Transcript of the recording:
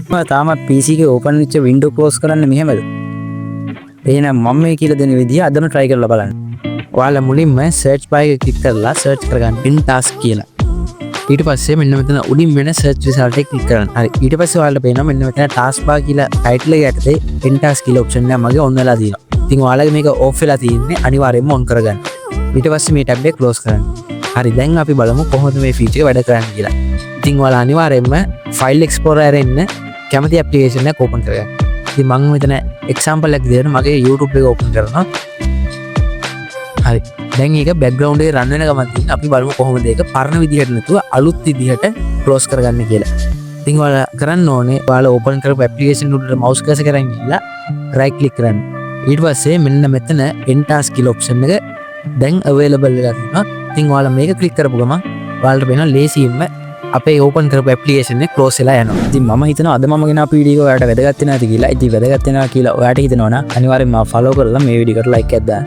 තාමත් PC එකේ open වෙච්ච වින්ඩෝ ක්ලෝස් කරන්න මෙහෙමද? එහෙනම් මම මේ කියලා දෙන විදිහ අදම try කරලා බලන්න. ඔයාලා මුලින්ම search bar එක click කරලා search කරගන්න pentask කියලා. ඊට පස්සේ මෙන්න මෙතන උඩින් වෙන search result එක click කරන්න. හරි. ඊට පස්සේ ඔයාලට පේනවා මෙන්න මෙතන task bar කියලා title එක යටතේ pentask කියලා option එක මගේ on වෙලා තියෙනවා. ඉතින් ඔයාලගේ මේක off වෙලා තියෙන්නේ අනිවාර්යයෙන්ම on කරගන්න. ඊට පස්සේ මේ tab එක close කරන්න. හරි. දැන් අපි බලමු කොහොමද මේ feature එක වැඩ කරන්නේ කියලා. ඉතින් ඔයාලා අනිවාර්යයෙන්ම file explorer එකේ ඉන්න කැමති application එකක් open කරගන්න. ඉතින් මම මෙතන example එකක් දෙන්න මගේ YouTube එක open කරනවා. හරි. දැන් මේක background එකේ run වෙන ගමන් තියෙන අපි බලමු කොහොමද ඒක පරණ විදිහට නැතුව අලුත් විදිහට close කරගන්න කියලා. ඉතින් ඔයාලා කරන්න ඕනේ ඔයාලා open කරපු application උඩට mouse cursor කරන් ගිහලා right click කරන්න. ඊට පස්සේ මෙන්න මෙතන pentask කියලා option එක දැන් available වෙලා තියෙනවා. ඉතින් ඔයාලා මේක click කරපු ගමන් ඔයාලට වෙනවා ලේසියෙන්ම අපේ ඕපන් කරපු ඇප්ලිකේෂන් එක ක්ලෝස් වෙලා යනවා. ඉතින් මම හිතනවා අද මම ගෙන අපේ වීඩියෝ එක ඔයාලට වැදගත් වෙනවාද කියලා. ඉතින් වැදගත් වෙනවා කියලා ඔයාලට හිතනවා නම් අනිවාර්යෙන්ම follow කරලා මේ වීඩියෝ එකට like එකක් දාන්න.